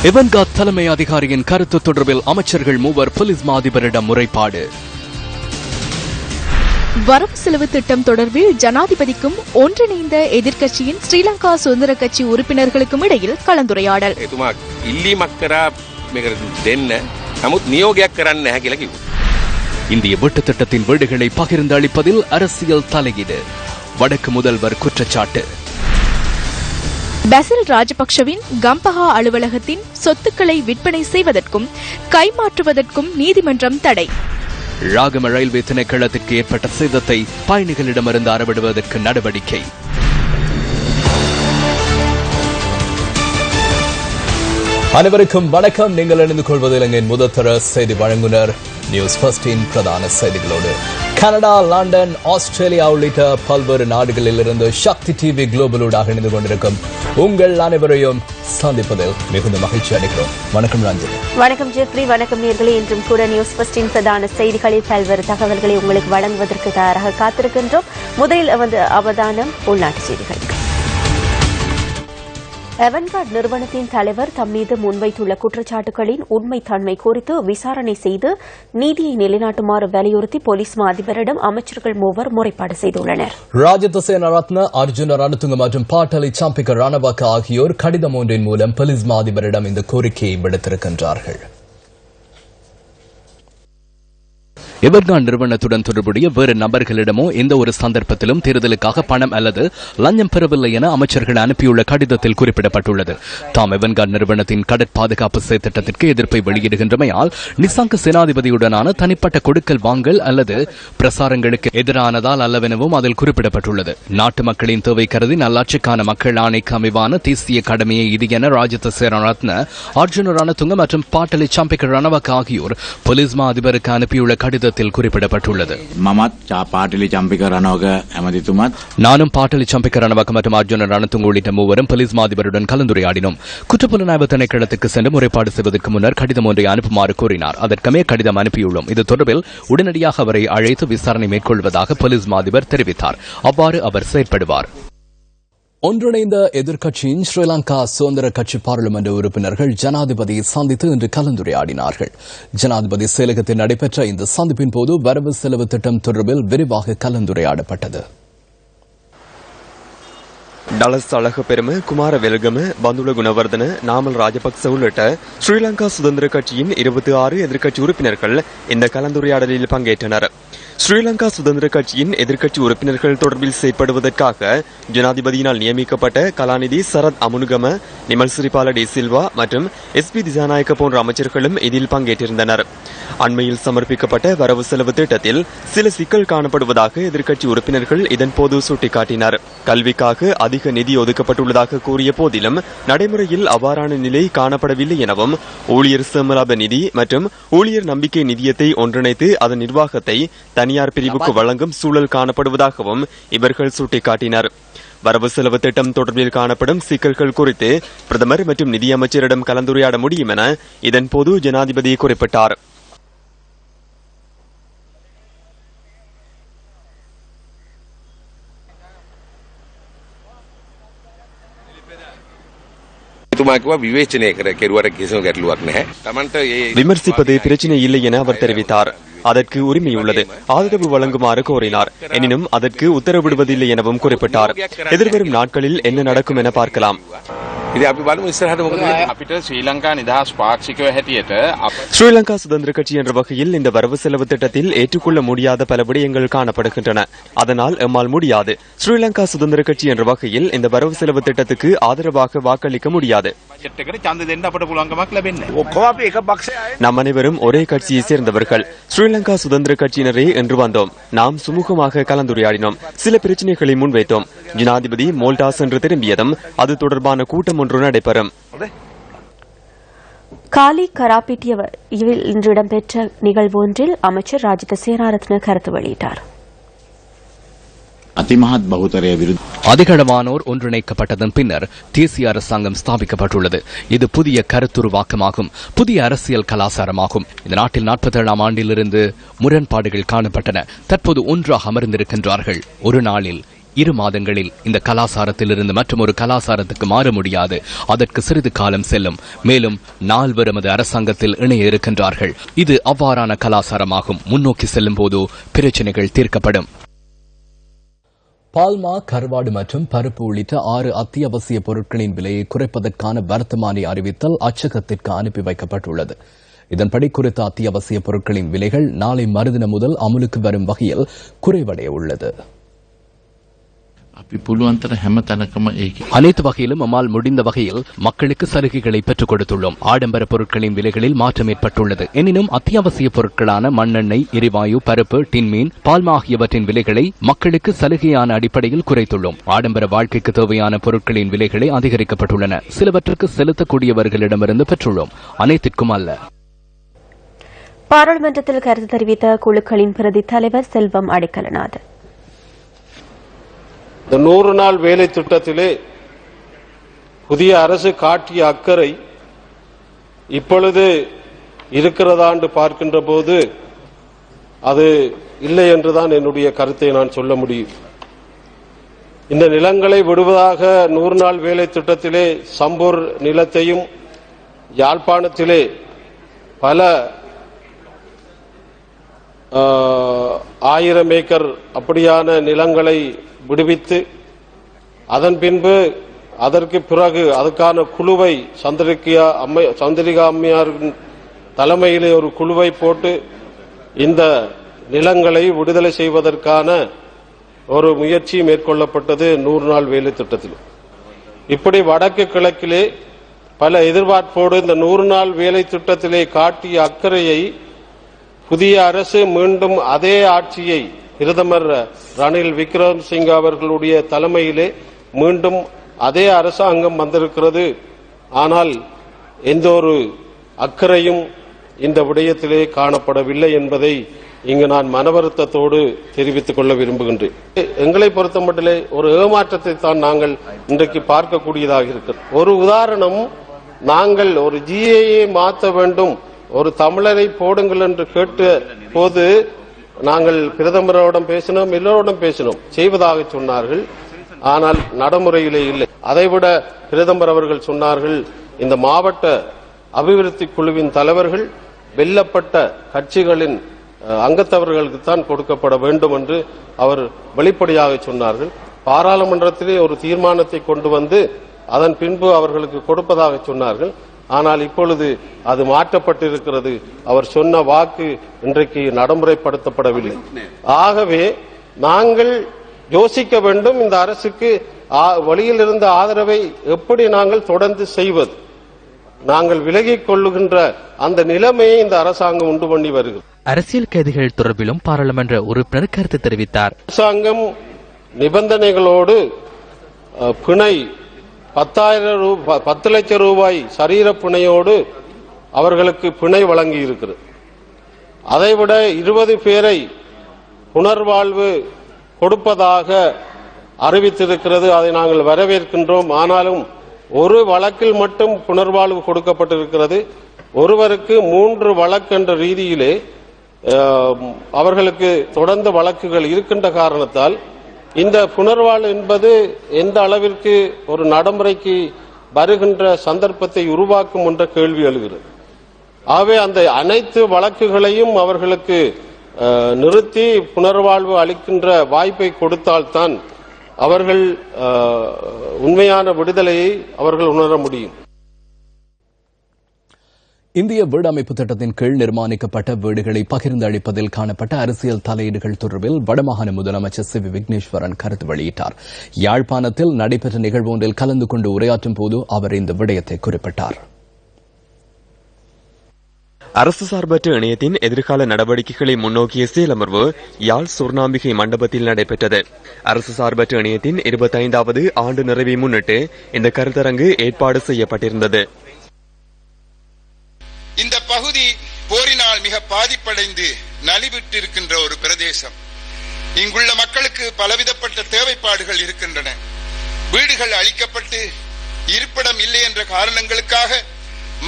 Avant Garde தலைமை அதிகாரியின் கருத்து தொடர்பில் அமைச்சர்கள் மூவர் போலீஸ் மா அதிபரிடம் முறைப்பாடு. வரவு செலவு திட்டம் தொடர்பில் ஜனாதிபதிக்கும் ஒன்றிணைந்த எதிர்க்கட்சியின் ஸ்ரீலங்கா சுதந்திர கட்சி உறுப்பினர்களுக்கும் இடையில் கலந்துரையாடல். இந்திய வீட்டு திட்டத்தின் வீடுகளை பகிர்ந்து அளிப்பதில் அரசியல் தலையீடு, வடக்கு முதல்வர் குற்றச்சாட்டு. பசில் ராஜபக்ஷவின் கம்பஹா அலுவலகத்தின் சொத்துக்களை விற்பனை செய்வதற்கும் கைமாற்றுவதற்கும் நீதிமன்றம் தடை. ராகம ரயில்வே திணைக்களத்திற்கு ஏற்பட்ட சேதத்தை பயணிகளிடமிருந்து அறவிடுவதற்கு நடவடிக்கை. அனைவருக்கும் வணக்கம். நீங்கள் இணைந்து கொள்வது இலங்கையின் முதற்தர செய்தி வழங்குனர் நியூஸ் ஃபர்ஸ்டின் பிரதான செய்திகளோடு. கனடா, லண்டன், ஆஸ்திரேலியா உள்ளிட்ட பல்வேறு நாடுகளில் இருந்து சக்தி டிவி குளோபலூடாக இணைந்து கொண்டிருக்கும் உங்கள் அனைவரையும் சந்திப்பதில் மிகுந்த மகிழ்ச்சி அடைகிறோம். வணக்கம் ரஞ்சனி. வணக்கம் ஜெஃப்ரி. வணக்கம் நேயர்களே. இன்றும் கூட நியூஸ் ஃபர்ஸ்டின் பிரதான செய்திகளில் பல்வேறு தகவல்களை உங்களுக்கு வழங்குவதற்கு தயாராக காத்திருக்கின்றோம். முதலில் அவதானம் உள்நாட்டு செய்திகள். எவன்கார்ட் நிறுவனத்தின் தலைவர் தம் மீது முன்வைத்துள்ள குற்றச்சாட்டுகளின் உண்மைத்தன்மை குறித்து விசாரணை செய்து நீதியை நிலைநாட்டுமாறு வலியுறுத்தி போலீஸ் மா அதிபரிடம் அமைச்சர்கள் மூவர் முறைப்பாடு செய்துள்ளனர். ராஜித சேனாரத்ன, அர்ஜுன ரணதுங்க மற்றும் பாட்டலி சாம்பிக்க ரணவக்க ஆகியோர் கடிதம் ஒன்றின் மூலம் போலீஸ் மா அதிபரிடம் இந்த கோரிக்கையை விடுத்திருக்கின்றார்கள். எவர்கார்ட் நிறுவனத்துடன் தொடர்புடைய வேறு நபர்களிடமோ எந்த ஒரு சந்தர்ப்பத்திலும் தேர்தலுக்காக பணம் அல்லது லஞ்சம் பெறவில்லை என அமைச்சர்கள் அனுப்பியுள்ள கடிதத்தில் குறிப்பிடப்பட்டுள்ளது. தாம் எவன்கார்ட் நிறுவனத்தின் கடற்பாதுகாப்பு செயற்திட்டத்திற்கு எதிர்ப்பை வெளியிடுகின்றமையால் நிசாங்க சேனாதிபதியுடனான தனிப்பட்ட கொடுக்கல் வாங்கல் அல்லது பிரசாரங்களுக்கு எதிரானதால் அல்லவெனவும் அதில் குறிப்பிடப்பட்டுள்ளது. நாட்டு மக்களின் தேவை கருதி நல்லாட்சிக்கான மக்கள் ஆணைக்கு அமைவான தேசிய கடமையை இது என ராஜித சேனாரத்ன, அர்ஜுன ரணதுங்க மற்றும் பாட்டலி சாம்பிக்க ரணவக்க ஆகியோர் போலீஸ் மா அதிபருக்கு அனுப்பியுள்ள கடிதத்தில் குறிப்பிடப்பட்டுள்ளது. நானும் பாட்டலி சாம்பிக்க ரணவக்க மற்றும் அர்ஜுன ரணதுங்க உள்ளிட்ட மூவரும் போலீஸ் மா அதிபருடன் கலந்துரையாடினோம். குற்றப்புலனாய்வு திணைக்களத்துக்கு சென்று முறைப்பாடு செய்வதற்கு முன்னர் கடிதம் ஒன்றை அனுப்புமாறு கோரினார். அதற்கமே கடிதம் அனுப்பியுள்ளோம். இது தொடர்பில் உடனடியாக அவரை அழைத்து விசாரணை மேற்கொள்வதாக போலீஸ் மா அதிபர் தெரிவித்தார். அவ்வாறு அவர் செயற்படுவார். ஒன்றிணைந்த எதிர்க்கட்சியின் ஸ்ரீலங்கா சுதந்திர கட்சி பாராளுமன்ற உறுப்பினர்கள் ஜனாதிபதியை சந்தித்து இன்று கலந்துரையாடினார்கள். ஜனாதிபதி செயலகத்தில் நடைபெற்ற இந்த சந்திப்பின் போது வரவு செலவு திட்டம் தொடர்பில் விரிவாக கலந்துரையாடப்பட்டது. டலஸ் அழகப்பெரும, குமார வெல்கம, பந்துல குணவர்தன, நாமல் ராஜபக்ச உள்ளிட்ட ஸ்ரீலங்கா சுதந்திர கட்சியின் 26 எதிர்க்கட்சி உறுப்பினர்கள் இந்த கலந்துரையாடலில் பங்கேற்றனர். ஸ்ரீலங்கா சுதந்திர கட்சியின் எதிர்க்கட்சி உறுப்பினர்கள் தொடர்பில் செயற்படுவதற்காக ஜனாதிபதியினால் நியமிக்கப்பட்ட கலாநிதி சரத் அமுனுகம, நிமல் சிறிபால டி சில்வா மற்றும் எஸ் பி திசாநாயக்க போன்ற அமைச்சர்களும் இதில் பங்கேற்றிருந்தனர். அண்மையில் சமர்ப்பிக்கப்பட்ட வரவு செலவு திட்டத்தில் சில சிக்கல் காணப்படுவதாக எதிர்க்கட்சி உறுப்பினர்கள் இதன்போது சுட்டிக்காட்டினர். கல்விக்காக அதிக நிதி ஒதுக்கப்பட்டுள்ளதாக கூறிய போதிலும் நடைமுறையில் அவ்வாறான நிலை காணப்படவில்லை எனவும், ஊழியர் சேமலாப நிதி மற்றும் ஊழியர் நம்பிக்கை நிதியத்தை ஒன்றிணைத்து அதன் நிர்வாகத்தை தனியார் பிரிவுக்கு வழங்கும் சூழல் காணப்படுவதாகவும் இவர்கள் சுட்டிக்காட்டினர். வரவு செலவு திட்டம் தொடர்பில் காணப்படும் சிக்கல்கள் குறித்து பிரதமர் மற்றும் நிதியமைச்சரிடம் கலந்துரையாட முடியும் என இதன்போது ஜனாதிபதி குறிப்பிட்டார். விமர்சிப்பது பிரச்சனை இல்லை என அவர் தெரிவித்தார். அதற்கு உரிமையுள்ளது. ஆதரவு வழங்குமாறு கோரினார். எனினும் அதற்கு உத்தரவிடுவதில்லை எனவும் குறிப்பிட்டார். எதிர்வரும் நாட்களில் என்ன நடக்கும் என பார்க்கலாம். ஸ்ரீலங்கா சுதந்திர கட்சி என்ற வகையில் இந்த வரவு செலவு திட்டத்தில் ஏற்றுக்கொள்ள முடியாத பல விடயங்கள் காணப்படுகின்றன. அதனால் எம்மால் முடியாது. ஸ்ரீலங்கா சுதந்திர கட்சி என்ற வகையில் இந்த வரவு செலவு திட்டத்துக்கு ஆதரவாக வாக்களிக்க முடியாது. நாம் அனைவரும் ஒரே கட்சியை சேர்ந்தவர்கள். ஸ்ரீலங்கா சுதந்திர கட்சியினரே என்று வந்தோம். நாம் சுமூகமாக கலந்துரையாடினோம். சில பிரச்சனைகளை முன்வைத்தோம். ஜனாதிபதி மோல்டாஸ் என்று திரும்பியதும் அது தொடர்பான கூட்டம் ஒன்று நடைபெறும். காலி கராப்பிட்டியில் இன்று இடம்பெற்ற நிகழ்வு ஒன்றில் அமைச்சர் ராஜித சேனாரத்ன கருத்து வெளியிட்டார். அதிகளவானோர் ஒன்றிணைக்கப்பட்டதன் பின்னர் தேசிய அரசாங்கம் ஸ்தாபிக்கப்பட்டுள்ளது. இது புதிய கருத்துருவாக்கமாகும், புதிய அரசியல் கலாச்சாரமாகும். இந்த நாட்டில் 47ஆம் ஆண்டிலிருந்து முரண்பாடுகள் காணப்பட்டன. தற்போது ஒன்றாக அமர்ந்திருக்கின்றார்கள். ஒரு நாளில் 2 மாதங்களில் இந்த கலாசாரத்திலிருந்து மற்றொரு கலாசாரத்துக்கு மாற முடியாது. அதற்கு சிறிது காலம் செல்லும். மேலும் 4 எமது அரசாங்கத்தில் இணைய இருக்கின்றார்கள். இது அவ்வாறான கலாசாரமாகும். முன்னோக்கி செல்லும் போது பிரச்சனைகள் தீர்க்கப்படும். பால்மா, கருவாடு மற்றும் பருப்பு உள்ளிட்ட 6 அத்தியாவசிய பொருட்களின் விலையை குறைப்பதற்கான வர்த்தமானி அறிவித்தல் அச்சகத்திற்கு அனுப்பி வைக்கப்பட்டுள்ளது. இதன்படி குறித்த அத்தியாவசிய பொருட்களின் விலைகள் நாளை மறுதினம் முதல் அமுலுக்கு வரும் வகையில் குறைவடைய உள்ளது. அனைத்து வகையிலும் அம்மால் முடிந்த வகையில் மக்களுக்கு சலுகைகளை பெற்றுக் கொடுத்துள்ளோம். ஆடம்பர பொருட்களின் விலைகளில் மாற்றம் ஏற்பட்டுள்ளது. எனினும் அத்தியாவசிய பொருட்களான மண்ணெண்ணெய், எரிவாயு, பருப்பு, டின்மீன், பால்மா ஆகியவற்றின் விலைகளை மக்களுக்கு சலுகையான அடிப்படையில் குறைத்துள்ளோம். ஆடம்பர வாழ்க்கைக்கு தேவையான பொருட்களின் விலைகளை அதிகரிக்கப்பட்டுள்ளன. சிலவற்றுக்கு செலுத்தக்கூடியவர்களிடமிருந்து பெற்றுள்ளோம், அனைத்திற்கும் அல்ல. பாராளுமன்றத்தில் கருத்து தெரிவித்த குழுக்களின் பிரதி தலைவர் செல்வம் அடைக்கலநாதன், இந்த 100 நாள் வேலை திட்டத்திலே புதிய அரசு காட்டிய அக்கறை இப்பொழுது இருக்கிறதா என்று பார்க்கின்ற போது அது இல்லை என்றுதான் என்னுடைய கருத்தை நான் சொல்ல முடியும். இந்த நிலங்களை விடுவதாக 100 நாள் வேலை திட்டத்திலே சம்பூர் நிலத்தையும் யாழ்ப்பாணத்திலே பல 1000 ஏக்கர் அப்படியான நிலங்களை விடுவித்து அதன் பின்பு அதற்கு பிறகு அதுக்கான குழுவை சந்திரிகா அம்மையாரின் தலைமையிலே ஒரு குழுவை போட்டு இந்த நிலங்களை விடுதலை செய்வதற்கான ஒரு முயற்சி மேற்கொள்ளப்பட்டது 100 நாள் வேலை திட்டத்தில். இப்படி வடக்கு கிழக்கிலே பல எதிர்பார்ப்போடு இந்த 100 நாள் வேலை திட்டத்திலே காட்டிய அக்கறையை புதிய அரசு மீண்டும் அதே ஆட்சியை பிரதமர் ரணில் விக்ரமசிங்க அவர்களுடைய தலைமையிலே மீண்டும் அதே அரசாங்கம் வந்திருக்கிறது. ஆனால் எந்த ஒரு அக்கறையும் இந்த விடயத்திலே காணப்படவில்லை என்பதை இங்கு நான் மனவருத்தத்தோடு தெரிவித்துக் கொள்ள விரும்புகின்றேன். எங்களை பொறுத்தமட்டிலே ஒரு ஏமாற்றத்தை தான் நாங்கள் இன்றைக்கு பார்க்கக்கூடியதாக இருக்கிறது. ஒரு உதாரணம், நாங்கள் ஒரு ஜிஏயை மாற்ற வேண்டும், ஒரு தமிழரை போடுங்கள் என்று கேட்ட போது நாங்கள் பிரதமரோடும் பேசினோம், எல்லோரோடும் பேசினோம், செய்வதாக சொன்னார்கள். ஆனால் நடைமுறையிலே இல்லை. அதைவிட பிரதமர் அவர்கள் சொன்னார்கள், இந்த மாவட்ட அபிவிருத்தி குழுவின் தலைவர்கள் வெல்லப்பட்ட கட்சிகளின் அங்கத்தவர்களுக்கு தான் கொடுக்கப்பட வேண்டும் என்று அவர் வெளிப்படையாக சொன்னார்கள். பாராளுமன்றத்திலே ஒரு தீர்மானத்தை கொண்டு வந்து அதன் பின்பு அவர்களுக்கு கொடுப்பதாக சொன்னார்கள். ஆனால் இப்பொழுது அது மாற்றப்பட்டிருக்கிறது. அவர் சொன்ன வாக்கு இன்றைக்கு நடைமுறைப்படுத்தப்படவில்லை. ஆகவே நாங்கள் யோசிக்க வேண்டும், இந்த அரசுக்கு வெளியில் இருந்த ஆதரவை எப்படி நாங்கள் தொடர்ந்து செய்வது. நாங்கள் விலகிக் கொள்ளுகின்ற அந்த நிலைமையை இந்த அரசாங்கம் உண்டு பண்ணி வருகிறது. அரசியல் கைதிகள் தொடர்பிலும் பாராளுமன்ற உறுப்பினர் கருத்து தெரிவித்தார். அரசாங்கம் நிபந்தனைகளோடு பிணை 10 லட்சம் ரூபாய் சரீர பிணையோடு அவர்களுக்கு பிணை வழங்கி இருக்கிறது. அதைவிட 20 பேரை புனர்வாழ்வு கொடுப்பதாக அறிவித்திருக்கிறது. அதை நாங்கள் வரவேற்கின்றோம். ஆனாலும் ஒரு வழக்கில் மட்டும் புனர்வாழ்வு கொடுக்கப்பட்டிருக்கிறது. ஒருவருக்கு 3 வழக்கு என்ற ரீதியிலே அவர்களுக்கு தொடர்ந்த வழக்குகள் இருக்கின்ற காரணத்தால் இந்த புனர்வாழ்வு என்பது எந்த அளவிற்கு ஒரு நடைமுறைக்கு வருகின்ற சந்தர்ப்பத்தை உருவாக்கும் என்ற கேள்வி எழுகிறது. ஆகவே அந்த அனைத்து வழக்குகளையும் அவர்களுக்கு நிறுத்தி புனர்வாழ்வு அளிக்கின்ற வாய்ப்பை கொடுத்தால்தான் அவர்கள் உண்மையான விடுதலையை அவர்கள் உணர முடியும். இந்திய வீடமைப்பு திட்டத்தின் கீழ் நிர்மாணிக்கப்பட்ட வீடுகளை பகிர்ந்து அளிப்பதில் காணப்பட்ட அரசியல் தலையீடுகள் தொடர்பில் வடமாகாண முதலமைச்சர் சி வி விக்னேஸ்வரன் கருத்து வெளியிட்டார். யாழ்ப்பாணத்தில் நடைபெற்ற நிகழ்வு ஒன்றில் கலந்து கொண்டு உரையாற்றும் போது அவர் இந்த விடயத்தை குறிப்பிட்டார். அரசு சார்பற்ற இணையத்தின் எதிர்கால நடவடிக்கைகளை முன்னோக்கிய செயலமர்வு யாழ் சுர்ணாம்பிகை மண்டபத்தில் நடைபெற்றது. அரசு சார்பற்ற இணையத்தின் 25வது ஆண்டு நிறைவை முன்னிட்டு இந்த கருத்தரங்கு ஏற்பாடு செய்யப்பட்டிருந்தது. இந்த பகுதி போரினால் மிக பாதிப்படைந்து நலிவிட்டிருக்கின்ற ஒரு பிரதேசம். இங்குள்ள மக்களுக்கு பலவிதப்பட்ட தேவைப்பாடுகள் இருக்கின்றன. வீடுகள் அழிக்கப்பட்டு இருப்பிடம் இல்லை என்ற காரணங்களுக்காக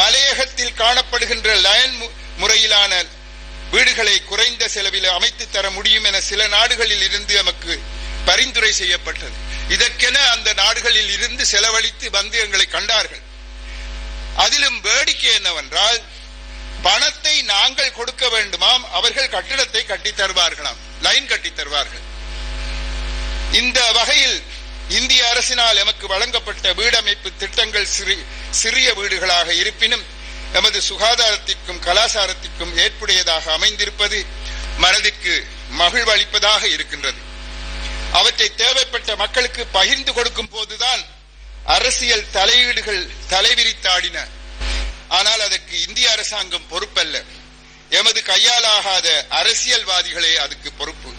மலையகத்தில் காணப்படுகின்ற லயன் முறையிலான வீடுகளை குறைந்த செலவில் அமைத்து தர முடியும் என சில நாடுகளில் இருந்து நமக்கு பரிந்துரை செய்யப்பட்டது. இதற்கென அந்த நாடுகளில் இருந்து செலவழித்து வந்து எங்களை கண்டார்கள். அதிலும் வேடிக்கை என்னவென்றால், பணத்தை நாங்கள் கொடுக்க வேண்டுமாம், அவர்கள் கட்டிடத்தை கட்டித் தருவார்களாம், லைன் கட்டித் தருவார்கள். இந்த வகையில் இந்திய அரசினால் எமக்கு வழங்கப்பட்ட வீடமைப்பு திட்டங்கள் சிறிய வீடுகளாக இருப்பினும் எமது சுகாதாரத்திற்கும் கலாச்சாரத்திற்கும் ஏற்புடையதாக அமைந்திருப்பது மனதிற்கு மகிழ்வளிப்பதாக இருக்கின்றது. அவற்றை தேவைப்பட்ட மக்களுக்கு பகிர்ந்து கொடுக்கும் போதுதான் அரசியல் தலையீடுகள் தலைவிரித்தாடின. ஆனால் அதற்கு இந்திய அரசாங்கம் பொறுப்பல்ல, எமது கையாலாகாத அரசியல்வாதிகளே அதுக்கு பொறுப்பு.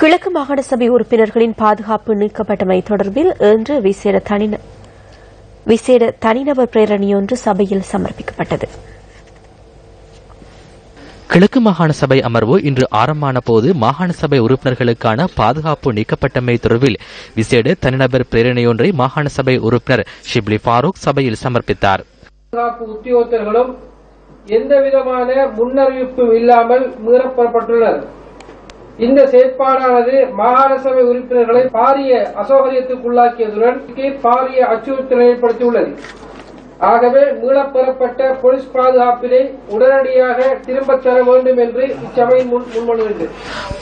கிழக்கு மாகாண சபை உறுப்பினர்களின் பாதுகாப்பு நீக்கப்பட்டமை தொடர்பில் இன்று விசேட தனிநபர் பிரேரணையொன்று சபையில் சமர்ப்பிக்கப்பட்டது. கிழக்கு மாகாண சபை அமர்வு இன்று ஆரம்பமான போது மாகாண சபை உறுப்பினர்களுக்கான பாதுகாப்பு நீக்கப்பட்டமை தொடர்பில் விசேட தனிநபர் பிரேரணையொன்றை மாகாண சபை உறுப்பினர் ஷிப்லி ஃபாரூக் சபையில் சமர்ப்பித்தார். பாதுகாப்பு உத்தியோகத்தர்களும் எந்தவிதமான முன்னறிவிப்பும் இல்லாமல் மீறப்பட்டுள்ளனர். இந்த செயற்பாடானது மாகாண சபை உறுப்பினர்களை பாரிய அசௌகரியத்துக்குள்ளாக்கியதுடன் பாரிய அச்சுறுத்தலை ஏற்படுத்தியுள்ளது. ஆகவே மீளப்பெறப்பட்ட போலீஸ் பாதுகாப்பினை உடனடியாக திரும்பத் தர வேண்டும் என்று இச்சபையின் முன்மொழிந்தது.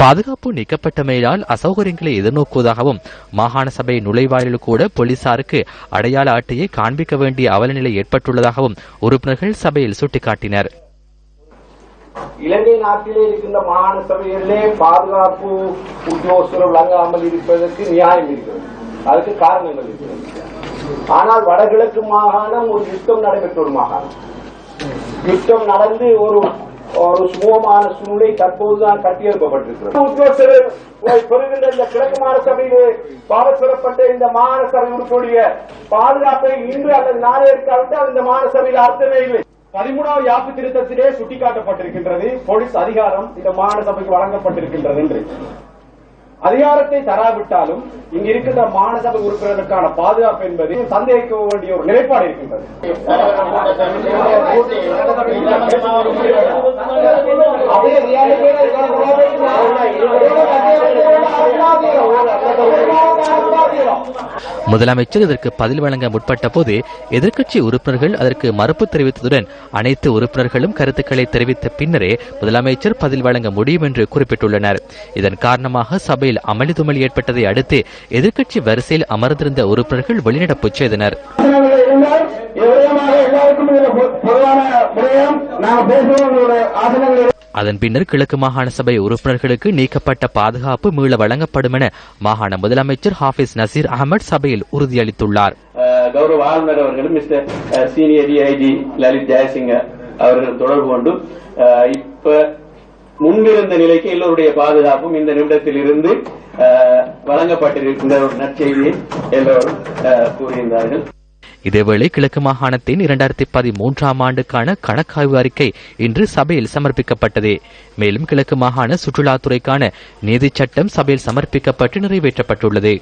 பாதுகாப்பு நீக்கப்பட்டமையால் அசௌகரியங்களை எதிர்நோக்குவதாகவும் மாகாண சபை நுழைவாயிலில் கூட போலீசாருக்கு அடையாள அட்டையை காண்பிக்க வேண்டிய அவலநிலை ஏற்பட்டுள்ளதாகவும் உறுப்பினர்கள் சபையில் சுட்டிக்காட்டினர். இலங்கை நாட்டிலே இருக்கின்ற மாகாண சபைகளிலே பாதுகாப்பு உத்தியோகஸ்தர்கள் வழங்காமல் இருப்பதற்கு நியாயம் இருக்கிறது, அதுக்கு காரணங்கள் இருக்கிறது. ஆனால் வடகிழக்கு மாகாணம் ஒரு யுத்தம் நடைபெற்ற ஒரு மாகாணம். யுத்தம் நடந்து ஒரு சுமூகமான சூழ்நிலை தற்போதுதான் கட்டியெழுப்பப்பட்டிருக்கிறது. உத்தியோகஸ்தர்கள் பெறுகின்ற இந்த கிழக்கு மாகாண சபையிலே பாவப்பெறப்பட்ட இந்த மாகாண சபை உறுப்பினுடைய பாதுகாப்பை இன்று அல்லது நாளை இருக்காவிட்டால் இந்த மாகாண சபையில் அர்த்தமே இல்லை. 13வது யாப்பு திருத்தத்திலே சுட்டிக்காட்டப்பட்டிருக்கின்றது போலீஸ் அதிகாரம் இந்த மாகாண சபைக்கு வழங்கப்பட்டிருக்கின்றது என்று. அதிகாரத்தை தராவிட்டாலும் இங்கு இருக்கின்ற மாகாண சபை உறுப்பினர்களுக்கான பாதுகாப்பு என்பது சந்தேகிக்க வேண்டிய ஒரு நிலைப்பாடு இருக்கின்றது. முதலமைச்சர் இதற்கு பதில் வழங்க முற்பட்ட போது எதிர்க்கட்சி உறுப்பினர்கள் அதற்கு மறுப்பு தெரிவித்ததுடன் அனைத்து உறுப்பினர்களும் கருத்துக்களை தெரிவித்த பின்னரே முதலமைச்சர் பதில் வழங்க முடியும் என்று குறிப்பிட்டுள்ளனர். இதன் காரணமாக சபையில் அமளி துமளி ஏற்பட்டதை அடுத்து எதிர்க்கட்சி வரிசையில் அமர்ந்திருந்த உறுப்பினர்கள் வெளிநடப்பு செய்தனர். அதன் பின்னர் கிழக்கு மாகாண சபை உறுப்பினர்களுக்கு நீக்கப்பட்ட பாதுகாப்பு மீள வழங்கப்படும் என மாகாண முதலமைச்சர் ஹாஃபிஸ் நசீர் அகமது சபையில் உறுதியளித்துள்ளார். கௌரவ ஆளுநர் அவர்களும் mister senior DIG Lalit Jayasinghe அவர்கள் தொடர்பு கொண்டு இப்ப முன்பிருந்த நிலைக்கு எல்லோருடைய பாதுகாப்பும் இந்த நிமிடத்தில் இருந்து வழங்கப்பட்டிருக்கின்ற ஒரு நற்செய்தியை எல்லோரும் கூறியிருந்தார்கள். இதேவேளை கிழக்கு மாகாணத்தின் 2013ஆம் ஆண்டுக்கான கணக்காய்வு அறிக்கை இன்று சபையில் சமர்ப்பிக்கப்பட்டது. மேலும் கிழக்கு மாகாண சுற்றுலாத்துறைக்கான நீதி சட்டம் சபையில் சமர்ப்பிக்கப்பட்டு நிறைவேற்றப்பட்டுள்ளது.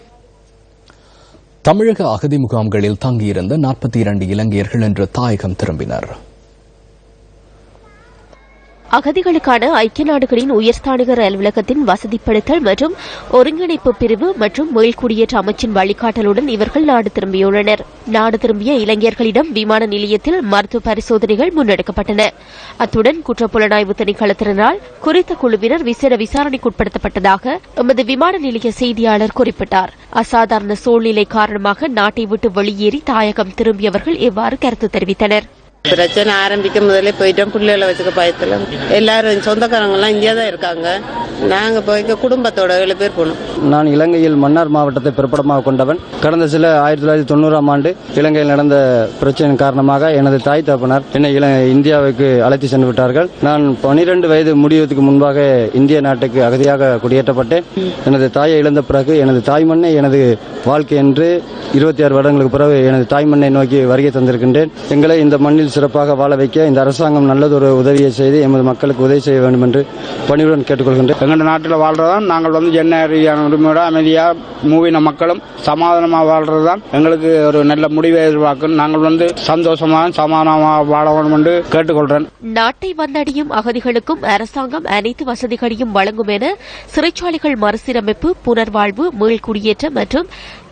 தமிழக அகதி முகாம்களில் தங்கியிருந்த 42 இலங்கையர்கள் இன்று தாயகம் திரும்பினர். அகதிகளுக்கான ஐக்கிய நாடுகளின் உயர்ஸ்தானிகர் அலுவலகத்தின் வசதிப்படுத்தல் மற்றும் ஒருங்கிணைப்பு பிரிவு மற்றும் மீள்குடியேற்ற அமைச்சின் வழிகாட்டலுடன் இவர்கள் நாடு திரும்பியுள்ளனர். நாடு திரும்பிய இளைஞர்களிடம் விமான நிலையத்தில் மருத்துவ பரிசோதனைகள் முன்னெடுக்கப்பட்டன. அத்துடன் குற்றப்புலனாய்வு திணைக்களத்தினால் குறித்த குழுவினர் விசேட விசாரணைக்குட்படுத்தப்பட்டதாக எமது விமான நிலைய செய்தியாளர் குறிப்பிட்டார். அசாதாரண சூழ்நிலை காரணமாக நாட்டை விட்டு வெளியேறி தாயகம் திரும்பியவர்கள் இவ்வாறு கருத்து தெரிவித்தனர். பிரச்சனை ஆரம்பிக்க முதல்ல போயிட்டோம். பிள்ளைகளை வச்சுக்க பயத்துல எல்லாரும் சொந்தக்காரங்க எல்லாம் இந்தியா தான் இருக்காங்க. நாங்க போய்க்க குடும்பத்தோட 7 பேர் போனோம். நான் இலங்கையில் மன்னார் மாவட்டத்தை பிறப்பிடமாக கொண்டவன். கடந்த சில 1990ஆம் ஆண்டு இலங்கையில் நடந்த பிரச்சனை காரணமாக எனது தாய் தகப்பனார் என்னை இந்தியாவுக்கு அழைத்து சென்று விட்டார்கள். நான் 12 வயது முடிவதற்கு முன்பாக இந்திய நாட்டுக்கு அகதியாக குடியேற்றப்பட்டேன். எனது தாயை இழந்த பிறகு எனது தாய் மண்ணை எனது வாழ்க்கை என்று 26 வருடங்களுக்கு பிறகு எனது தாய் மண்ணை நோக்கி வருகை தந்திருக்கின்றேன். எங்களை இந்த மண்ணில் சிறப்பாக வாழ வைக்க இந்த அரசாங்கம் நல்லதொரு உதவியை செய்து எமது மக்களுக்கு உதவி செய்ய வேண்டும் என்று பணியுடன் கேட்டுக்கொள்கின்றேன். எங்கள் நாட்டில் வாழ்றதான் நாங்கள் ஜனநாயக உரிமையோட அமைதியா மூவின மக்களும் சமாதானமாக வாழ்றதுதான் எங்களுக்கு ஒரு நல்ல முடிவை எதிர்பார்க்கும். நாங்கள் சந்தோஷமாக சமாதானமாக வாழ வேண்டும் என்று கேட்டுக்கொள்றேன். நாட்டை வந்தடையும் அகதிகளுக்கும் அரசாங்கம் அனைத்து வசதிகளையும் வழங்கும் என சிறைச்சாலைகள் மறுசீரமைப்பு, புனர்வாழ்வு, மீள்குடியேற்றம் மற்றும்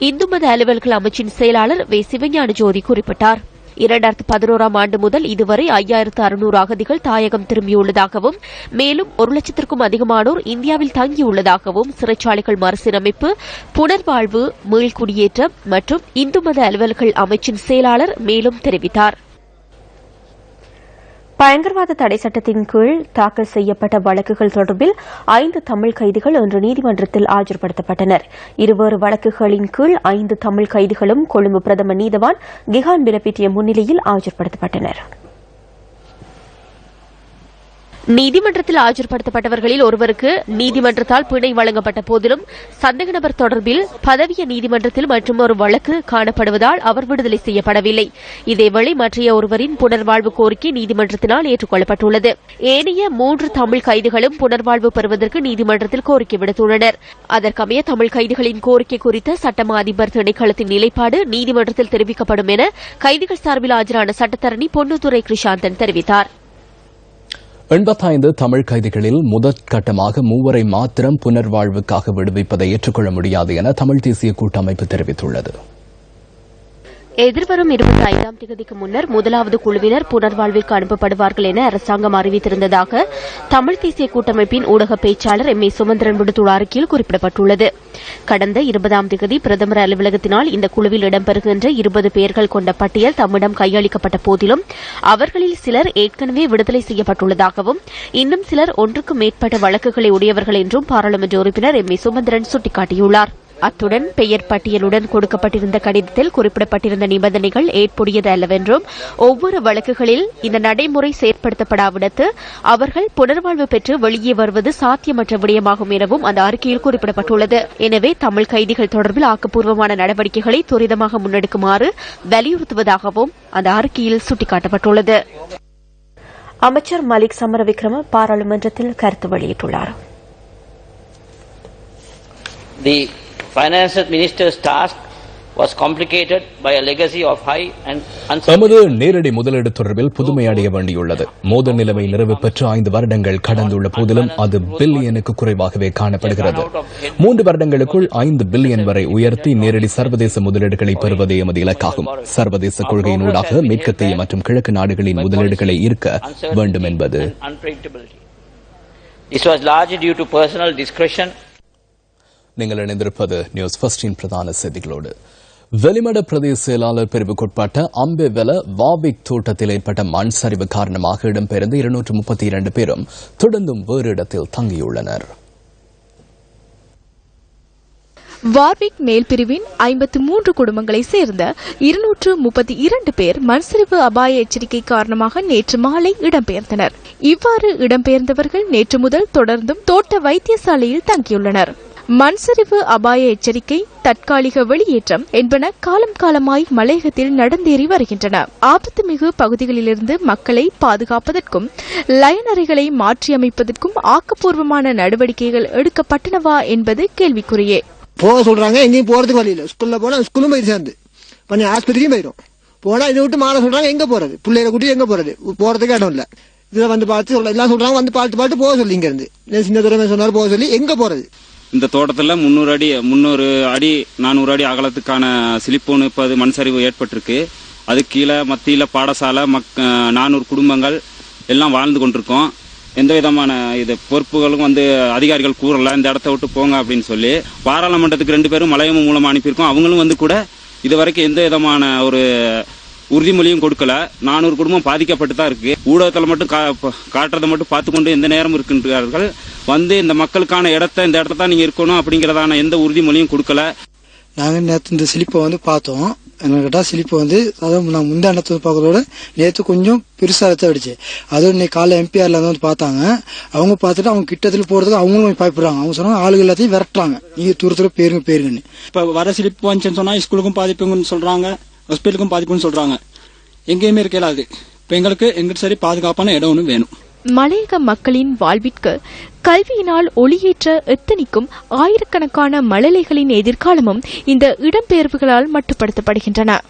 இந்து மத அலுவல்கள் அமைச்சின் செயலாளர் வே. சிவஞான ஜோதி குறிப்பிட்டார். 2011ஆம் ஆண்டு முதல் இதுவரை 5600 அகதிகள் தாயகம் திரும்பியுள்ளதாகவும் மேலும் 1,00,000க்கும் அதிகமானோர் இந்தியாவில் தங்கியுள்ளதாகவும் சிறைச்சாலைகள் மறுசீரமைப்பு, புனர்வாழ்வு, மீள்குடியேற்றம் மற்றும் இந்து மத அலுவல்கள் அமைச்சின் செயலாளர் மேலும் தெரிவித்தார். பயங்கரவாத தடை சட்டத்தின் கீழ் தாக்கல் செய்யப்பட்ட வழக்குகள் தொடர்பில் 5 தமிழ் கைதிகள் இன்று நீதிமன்றத்தில் ஆஜர்படுத்தப்பட்டனர். இருவேறு வழக்குகளின் கீழ் 5 தமிழ் கைதிகளும் கொழும்பு பிரதம நீதவான் கிஹான் பிலபிட்டிய முன்னிலையில் ஆஜர்படுத்தப்பட்டனர். நீதிமன்றத்தில் ஆஜர்படுத்தப்பட்டவர்களில் ஒருவருக்கு நீதிமன்றத்தால் பிணை வழங்கப்பட்ட போதிலும் சந்தேக நபர் தொடர்பில் பதவிய நீதிமன்றத்தில் மற்றும் ஒரு வழக்கு காணப்படுவதால் அவர் விடுதலை செய்யப்படவில்லை. இதேவேளை மற்றைய ஒருவரின் புனர்வாழ்வு கோரிக்கை நீதிமன்றத்தினால் ஏற்றுக்கொள்ளப்பட்டுள்ளது. ஏனைய 3 தமிழ் கைதிகளும் புனர்வாழ்வு பெறுவதற்கு நீதிமன்றத்தில் கோரிக்கை விடுத்துள்ளனர். அதற்கமைய தமிழ் கைதிகளின் கோரிக்கை குறித்த சட்டமா அதிபர் திணைக்களத்தின் நிலைப்பாடு நீதிமன்றத்தில் தெரிவிக்கப்படும் என கைதிகள் சார்பில் ஆஜரான சட்டத்தரணி பொன்னுத்துரை கிருஷாந்தன் தெரிவித்தார். 85 தமிழ் கைதிகளில் முதற்கட்டமாக 3 மாத்திரம் புனர்வாழ்வுக்காக விடுவிப்பதை ஏற்றுக்கொள்ள முடியாது என தமிழ் தேசிய கூட்டமைப்பு தெரிவித்துள்ளது. எதிர்வரும் 25ஆம் தேதிக்கு முன்னர் முதலாவது குழுவினர் புனர்வாழ்விற்கு அனுப்பப்படுவார்கள் என அரசாங்கம் அறிவித்திருந்ததாக தமிழ் தேசிய கூட்டமைப்பின் ஊடக பேச்சாளர் எம். ஏ. சுமந்திரன் விடுத்துள்ள அறிக்கையில் குறிப்பிடப்பட்டுள்ளது. கடந்த 20ஆம் தேதி பிரதமர் அலுவலகத்தினால் இந்த குழுவில் இடம்பெறுகின்ற 20 பேர்கள் கொண்ட பட்டியல் தம்மிடம் கையளிக்கப்பட்ட போதிலும் அவர்களில் சிலர் ஏற்கனவே விடுதலை செய்யப்பட்டுள்ளதாகவும் இன்னும் சிலர் ஒன்றுக்கும் மேற்பட்ட வழக்குகளை உடையவர்கள் என்றும் பாராளுமன்ற உறுப்பினர் எம். ஏ. சுமந்திரன் சுட்டிக்காட்டியுள்ளார். அத்துடன் பெயர் பட்டியலுடன் கொடுக்கப்பட்டிருந்த கடிதத்தில் குறிப்பிடப்பட்டிருந்த நிபந்தனைகள் ஏற்புடையது அல்லவென்றும் ஒவ்வொரு வழக்குகளில் இந்த நடைமுறை செயற்படுத்தப்படாவிடத்து அவர்கள் புனர்வாழ்வு பெற்று வெளியே வருவது சாத்தியமற்ற விடயமாகும் எனவும் அந்த அறிக்கையில் குறிப்பிடப்பட்டுள்ளது. எனவே தமிழ் கைதிகள் தொடர்பில் ஆக்கப்பூர்வமான நடவடிக்கைகளை துரிதமாக முன்னெடுக்குமாறு வலியுறுத்துவதாகவும் அந்த அறிக்கையில் சுட்டிக்காட்டப்பட்டுள்ளது. அமைச்சர் மலிக் சமரவிக்ரம பாராளுமன்றத்தில் கருத்து வெளியிட்டுள்ளார். Finance Minister's task was complicated by a legacy of high and நமது நேரடி முதலீடு தொடர்பில் புதுமை அடைய வேண்டியுள்ளது. மோதல் நிலைமை நிறைவு பெற்று 5 வருடங்கள் கடந்துள்ள போதிலும் அது பில்லியனுக்கு குறைவாகவே காணப்படுகிறது. 3 வருடங்களுக்குள் 5 பில்லியன் வரை உயர்த்தி நேரடி சர்வதேச முதலீடுகளை பெறுவதே எமது இலக்காகும். சர்வதேச கொள்கையினூடாக மேற்கத்திய மற்றும் கிழக்கு நாடுகளின் முதலீடுகளை ஈர்க்க வேண்டும் என்பது. This was largely due to personal discretion. நீங்கள் இணைந்திருப்பது நியூஸ் ஃபர்ஸ்டின் பிரதான செய்திகளோடு. வெளிமட பிரதேச செயலாளர் பிரிவுக்குட்பட்ட அம்பேவெல வாவிக் தோட்டத்தில் ஏற்பட்ட மண் சரிவு காரணமாக இடம்பெயர்ந்து 232 பேரும் தொடர்ந்தும் வேறு இடத்தில் தங்கியுள்ளனர். வார்விக் மேல் பிரிவின் 53 குடும்பங்களைச் சேர்ந்த 232 பேர் மண்சரிவு அபாய எச்சரிக்கை காரணமாக நேற்று மாலை இடம்பெயர்ந்தனர். இவ்வாறு இடம்பெயர்ந்தவர்கள் நேற்று முதல் தொடர்ந்தும் தோட்ட வைத்தியசாலையில் தங்கியுள்ளனர். மண்சரிவு அபாய எச்சரிக்கை, தற்காலிக வெளியேற்றம் என்பன காலம் காலமாய் மலையகத்தில் நடந்தேறி வருகின்றன. ஆபத்துமிகு பகுதிகளிலிருந்து மக்களை பாதுகாப்பதற்கும் லயனறைகளை மாற்றியமைப்பதற்கும் ஆக்கப்பூர்வமான நடவடிக்கைகள் எடுக்கப்பட்டனவா என்பது கேள்விக்குறியே. போக சொல்றாங்க, எங்கேயும் போறதுக்கு வழி இல்ல. ஸ்கூல்ல போனா ஸ்கூலும் போய் சேர்ந்து பண்ணி ஆஸ்பத்திரியும் போயிடும். போனா இதை விட்டு மாற சொல்றாங்க, எங்க போறது? பிள்ளைகளை கூட்டி எங்க போறது? போறதுக்கு இடம் இல்ல. இதுல வந்து பார்த்து எல்லாம் சொல்றாங்க, வந்து பார்த்து போக சொல்லி இங்க இருந்து சின்ன துறைமை சொன்னாரு போக சொல்லி, எங்க போறது? இந்த தோட்டத்தில் 300 அடி 400 அடி அகலத்துக்கான சிலிப்போன் இப்போ அது மண் சரிவு ஏற்பட்டிருக்கு. அது கீழே மத்தியில் பாடசாலை 400 குடும்பங்கள் எல்லாம் வாழ்ந்து கொண்டிருக்கோம். எந்த விதமான இது பொறுப்புகளும் வந்து அதிகாரிகள் கூறல, இந்த இடத்த விட்டு போங்க அப்படின்னு சொல்லி. பாராளுமன்றத்துக்கு 2 பேரும் மலையமும் மூலமாக அனுப்பியிருக்கோம். அவங்களும் வந்து கூட இது வரைக்கும் எந்த விதமான ஒரு உறுதிமொழியும் கொடுக்கல. 400 குடும்பம் பாதிக்கப்பட்டு தான் இருக்கு. ஊடகத்தில் மட்டும் காட்டுறதை மட்டும் பார்த்துக்கொண்டு எந்த நேரம் இருக்கின்றார்கள். வந்து இந்த மக்களுக்கான இடத்த இந்த இடத்த தான் நீங்க இருக்கணும் அப்படிங்கறதான எந்த உறுதிமொழியும் கொடுக்கல. நாங்க நேற்று இந்த சிலிப்பை வந்து பார்த்தோம். எங்ககிட்ட சிலிப்பை வந்து அதாவது நான் முந்தா இடத்துல பார்க்கறதோட நேற்று கொஞ்சம் பெருசா அடிச்சு, அதோட இன்னைக்கு காலை எம்பிஆர்ல வந்து பார்த்தாங்க. அவங்க பார்த்துட்டு அவங்க கிட்டத்துல போறதுக்கு அவங்களும் கொஞ்சம் பயப்படுறாங்க. அவங்க சொன்னாங்க ஆளுகள் எல்லாத்தையும் விரட்டுறாங்க, நீங்க தூரத்துல பேருங்கன்னு. இப்ப வர சிலிப்பு வந்துச்சுன்னு சொன்னா ஸ்கூலுக்கும் பாதிப்புன்னு சொல்றாங்க, ஹாஸ்பிட்டலுக்கும் பாதிப்புன்னு சொல்றாங்க. எங்கேயுமே இருக்கலாது. இப்போ எங்களுக்கு சரி பாதுகாப்பான இடம் ஒன்று வேணும். மலையக மக்களின் வாழ்விற்கு கல்வியினால் ஒளியேற்ற எத்தனைக்கும் ஆயிரக்கணக்கான மழலைகளின் எதிர்காலமும் இந்த இடம்பெயர்வுகளால் மட்டுப்படுத்தப்படுகின்றன.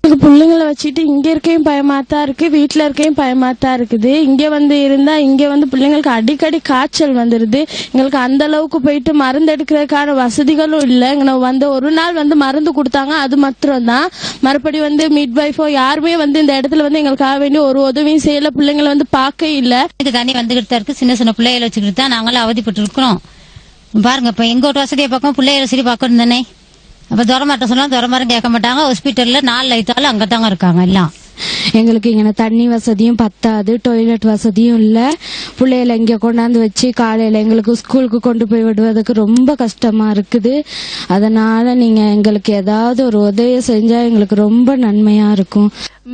பிள்ளைங்களை வச்சுட்டு இங்க இருக்கையும் பயமாத்தான் இருக்கு, வீட்டுல இருக்கையும் பயமாத்தான் இருக்குது. இங்க இருந்தா இங்க பிள்ளைங்களுக்கு அடிக்கடி காய்ச்சல் வந்துருது. எங்களுக்கு அந்த அளவுக்கு போயிட்டு மருந்து எடுக்கிறதுக்கான வசதிகளும் இல்லை. இங்க ஒரு நாள் மருந்து கொடுத்தாங்க, அது மாத்திரம் தான். மறுபடி மிட் வைஃபோ யாருமே இந்த இடத்துல எங்களுக்காக வேண்டிய ஒரு உதவியும் செய்யல. பிள்ளைங்களை பார்க்க இல்ல. தண்ணி வந்துகிட்டு தான் இருக்கு. சின்ன சின்ன பிள்ளைகளை வச்சுக்கிட்டு தான் நாங்களும் அவதிப்பட்டு இருக்கிறோம். பாருங்க, இப்ப எங்க ஒரு வசதியை பார்க்கணும், பிள்ளைகளை வசதி பார்க்கணும் தானே. அப்ப துறமாட்ட சொன்னா துறமாரும் கேட்க மாட்டாங்க. ஹாஸ்பிட்டல்ல 4 லைத்தாலும் அங்கதாங்க இருக்காங்க எல்லாம். எங்களுக்கு இங்க தண்ணி வசதியும் பத்தாது, டாய்லெட் வசதியும் இல்ல. பிள்ளைகளை இங்க கொண்டாந்து வச்சு காலையில எங்களுக்கு ஸ்கூலுக்கு கொண்டு போய் விடுவதற்கு ரொம்ப கஷ்டமா இருக்குது. அதனால நீங்க எங்களுக்கு ஏதாவது ஒரு உதவி செஞ்சா எங்களுக்கு ரொம்ப நன்மையா இருக்கும்.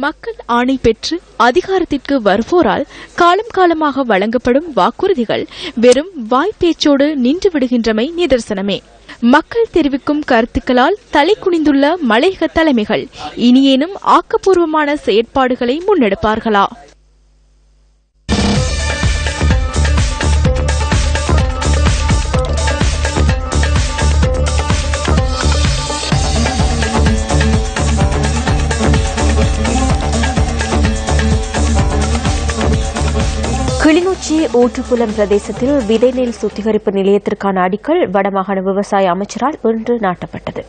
மக்கள் ஆணை பெற்று அதிகாரத்திற்கு வருவோரால் காலம் காலமாக வழங்கப்படும் வாக்குறுதிகள் வெறும் வாய்ப்பேச்சோடு நின்று விடுகின்றமை நிதர்சனமே. மக்கள் தெரிவிக்கும் கருத்துக்களால் தலை குனிந்துள்ள மலையக தலைமைகள் இனியேனும் ஆக்கப்பூர்வமான செயற்பாடுகளை முன்னெடுப்பார்களா? கிளிநொச்சி ஊற்றுப்புலம் பிரதேசத்தில் விதை நெல் சுத்திகரிப்பு நிலையத்திற்கான அடிக்கல் வடமாகாண விவசாய அமைச்சரால் இன்று நாட்டப்பட்டது.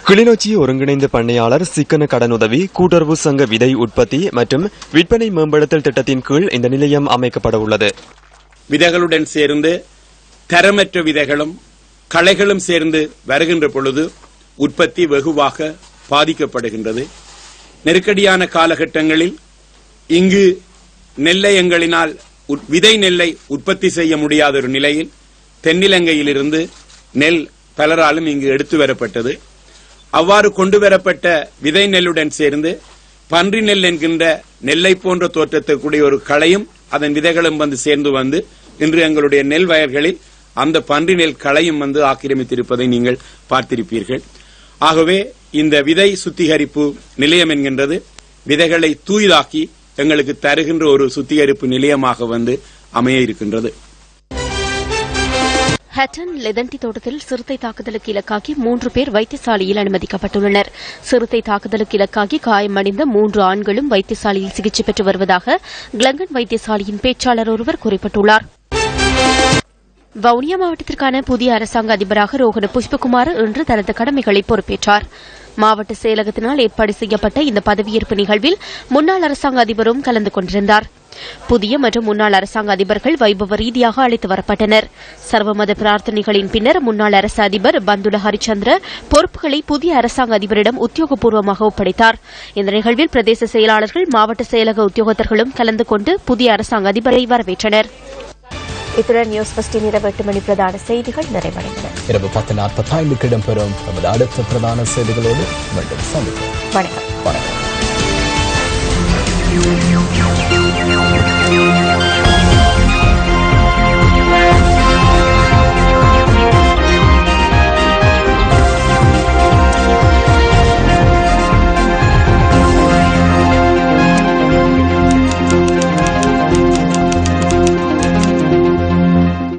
கிளிநொச்சி ஒருங்கிணைந்த பண்ணையாளர் சிக்கன கடனுதவி கூட்டுறவு சங்க விதை உற்பத்தி மற்றும் விற்பனை மேம்படுத்தல் திட்டத்தின் கீழ் இந்த நிலையம் அமைக்கப்பட உள்ளது. விதைகளுடன் சேர்ந்து தரமற்ற விதைகளும் களைகளும் சேர்ந்து வருகின்ற பொழுது உற்பத்தி வெகுவாக பாதிக்கப்படுகின்றது. நெருக்கடியான காலகட்டங்களில் இங்கு நெல்லையங்களினால் விதை நெல்லை உற்பத்தி செய்ய முடியாத ஒரு நிலையில் தென்னிலங்கையிலிருந்து நெல் பலராலும் இங்கு எடுத்து வரப்பட்டது. அவ்வாறு கொண்டு வரப்பட்ட விதை நெல்லுடன் சேர்ந்து பன்றி நெல் என்கின்ற நெல்லை போன்ற தோற்றத்துக்குரிய ஒரு களையும் அதன் விதைகளும் சேர்ந்து இன்று எங்களுடைய நெல் வயல்களில் அந்த பன்றி நெல் களையும் ஆக்கிரமித்திருப்பதை நீங்கள் பார்த்திருப்பீர்கள். ஆகவே இந்த விதை சுத்திகரிப்பு நிலையம் என்கின்றது விதைகளை தூய்தாக்கி எங்களுக்கு தருகின்ற ஒரு சுத்திகரிப்பு நிலையமாக அமைய இருக்கின்றது. ஹட்டன் லெதண்டி தோட்டத்தில் சிறுத்தை தாக்குதலுக்கு இலக்காகி 3 பேர் வைத்தியசாலையில் அனுமதிக்கப்பட்டுள்ளனர். சிறுத்தை தாக்குதலுக்கு இலக்காகி காயமடைந்த 3 ஆண்களும் வைத்தியசாலையில் சிகிச்சை பெற்று வருவதாக கிளங்கன் வைத்தியசாலையின் பேச்சாளர் ஒருவர் குறிப்பிட்டுள்ளார். வவுனியா மாவட்டத்திற்கான புதிய அரசாங்க அதிபராக ரோஹண புஷ்பகுமார் இன்று தனது கடமைகளை பொறுப்பேற்றார். மாவட்ட செயலகத்தினால் ஏற்பாடு செய்யப்பட்ட இந்த பதவியேற்பு நிகழ்வில் முன்னாள் அரசாங்க அதிபரும் கலந்து கொண்டிருந்தார். புதிய மற்றும் முன்னாள் அரசாங்க அதிபர்கள் வைபவ ரீதியாக அழைத்து வரப்பட்டனர். சர்வமத பிரார்த்தனைகளின் பின்னர் முன்னாள் அரசு அதிபர் பந்துல ஹரிச்சந்திர பொறுப்புகளை புதிய அரசாங்க அதிபரிடம் உத்தியோகபூர்வமாக ஒப்படைத்தார். இந்த நிகழ்வில் பிரதேச செயலாளர்கள், மாவட்ட செயலக உத்தியோகத்தர்களும் கலந்து கொண்டு புதிய அரசாங்க அதிபரை வரவேற்றனர். இத்துடன் நியூஸ் ஃபர்ஸ்டின் இரவு 8 மணி பிரதான செய்திகள் நிறைவடைந்தன. இரவு 10:45 இடம்பெறும் நமது அடுத்த பிரதான செய்திகளோடு மீண்டும் சந்திப்போம். வணக்கம்.